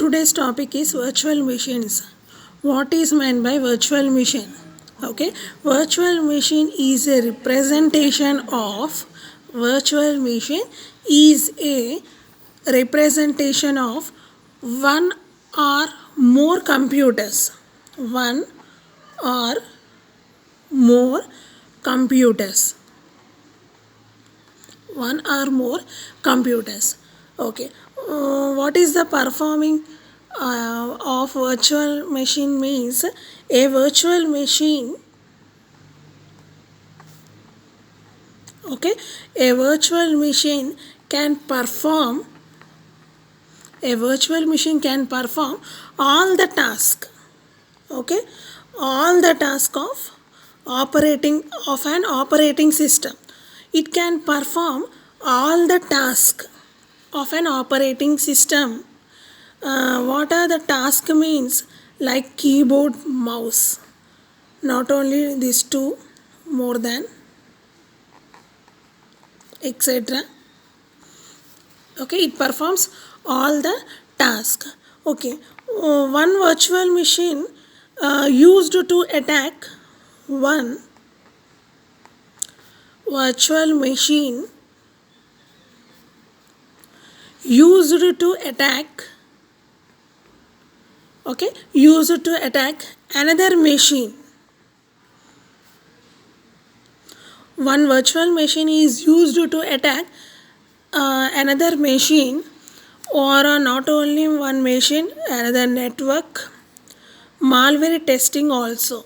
Today's topic is virtual machines. What is meant by virtual machine? Okay, virtual machine is a representation of virtual machine is a representation of one or more computers. One or more computers. One or more computers. Okay, what is the performing of virtual machine means a virtual machine. Okay, a virtual machine can perform. A virtual machine can perform all the task. Okay, all the task of an operating system. It can perform all the task of an operating system. What are the task means? Like keyboard, mouse. Not only these two, more than, etc. Okay, it performs all the task. Okay, one virtual machine used to attack one virtual machine used to attack another machine. One virtual machine is used to attack another machine, or not only one machine, another network, malware testing also.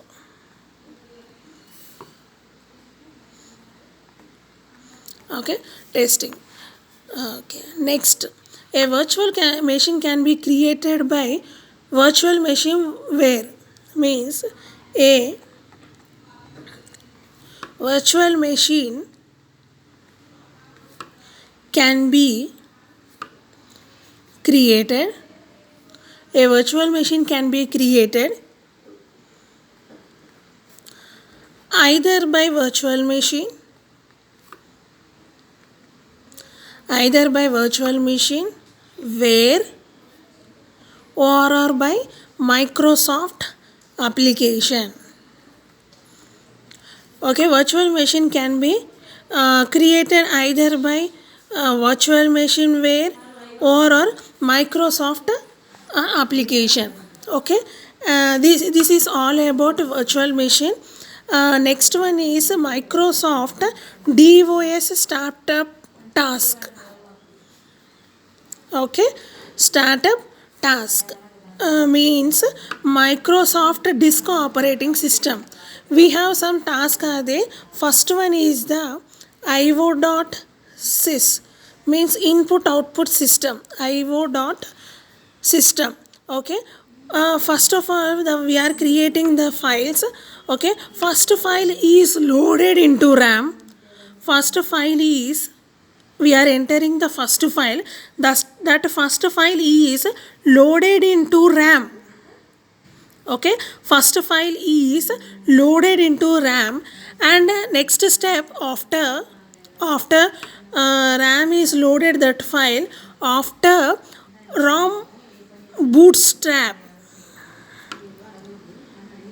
Okay, testing. Okay, next, a virtual machine can be created by virtual machineware. Means a virtual machine can be created. A virtual machine can be created either by virtual machine where or by Microsoft application. Okay, virtual machine can be created either by virtual machine where or Microsoft application. Okay, this is all about virtual machine. Next one is Microsoft DOS startup task. Okay, startup task means Microsoft disk operating system. We have some tasks are there. First one is the IO.sys, means input output system. IO.system. Okay, first of all we are creating the files. Okay, first file is loaded into RAM. We are entering the first file. That first file is loaded into RAM. Okay, first file is loaded into RAM, and next step after RAM is loaded that file, after ROM bootstrap.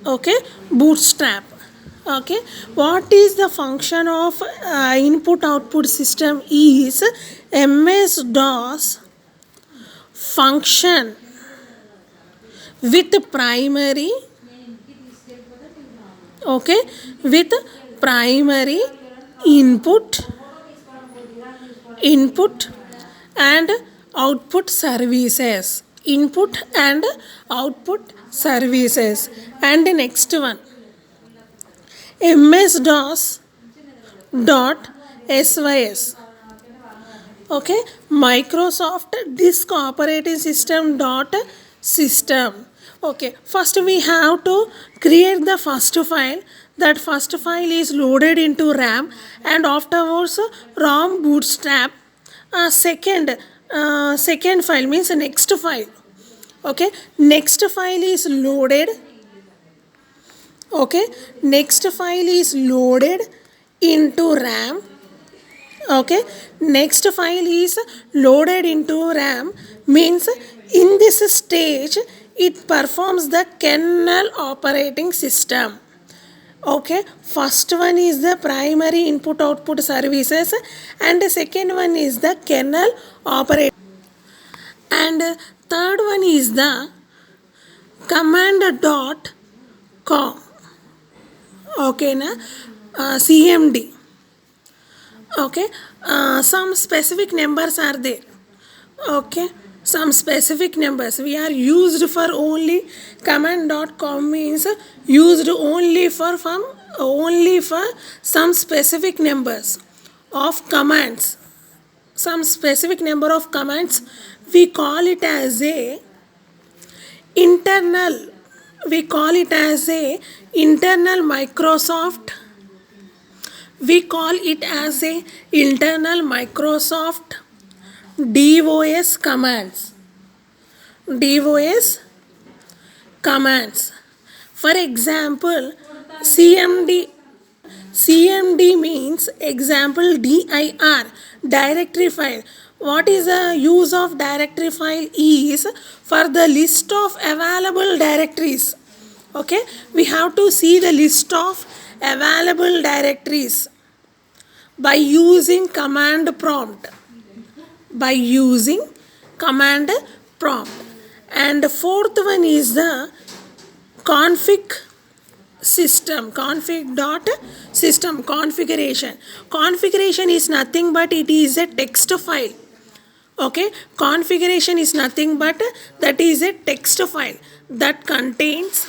Okay, bootstrap. Okay, what is the function of input output system is MS-DOS function with primary. Okay, with primary input and output services. And next one, MS-DOS dot sys. Okay, Microsoft disk operating system dot system. Okay, first we have to create the first file. That first file is loaded into RAM, and afterwards ROM bootstrap. Second file means next file. Okay, next file is loaded. Okay, next file is loaded into RAM. Okay, next file is loaded into RAM, means In this stage, it performs the kernel operating system. Okay, first one is the primary input output services, and the second one is the kernel operating, and third one is the command dot com. Okay, na CMD. Okay, some specific numbers are there. Okay, some specific numbers we are used for only command.com means used only for some specific numbers of commands. Some specific number of commands we call it as a internal, we call it as a internal Microsoft, we call it as a internal Microsoft DOS commands. DOS commands. For example, CMD. CMD means example dir, directory file. What is the use of directory file is for the list of available directories. Okay, we have to see the list of available directories by using command prompt. By using command prompt. And the fourth one is the config system, config.system, configuration. Configuration is nothing but it is a text file. Okay, configuration is nothing but that is a text file that contains,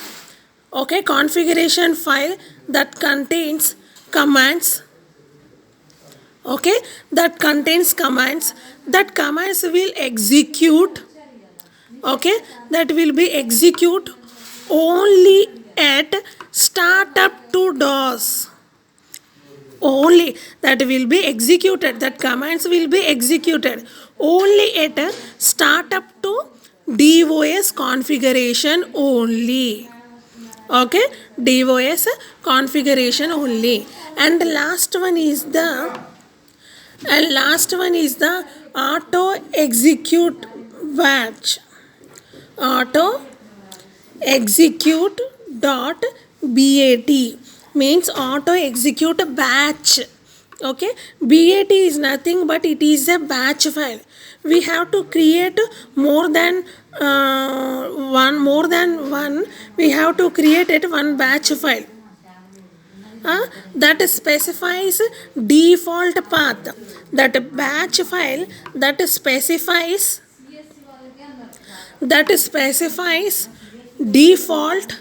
okay, configuration file that contains commands. Okay, that contains commands. That commands will execute. Okay, that will be execute only at startup to DOS. Only that will be executed. That commands will be executed only at startup to DOS configuration only. Okay, DOS configuration only. And the last one is the auto execute batch. Auto execute dot bat means auto execute batch. Okay, bat is nothing but it is a batch file. We have to create more than one. We have to create it one batch file. That specifies default path. That batch file that specifies default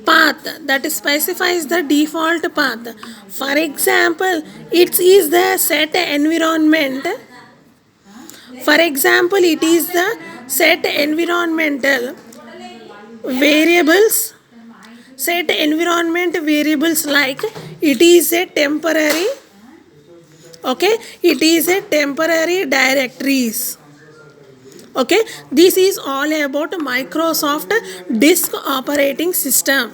path, that specifies the default path. For example, it is the set environment. For example, it is the set environmental variables. Set environment variables like it is a temporary. Okay, it is a temporary directories. Okay, this is all about Microsoft disk operating system.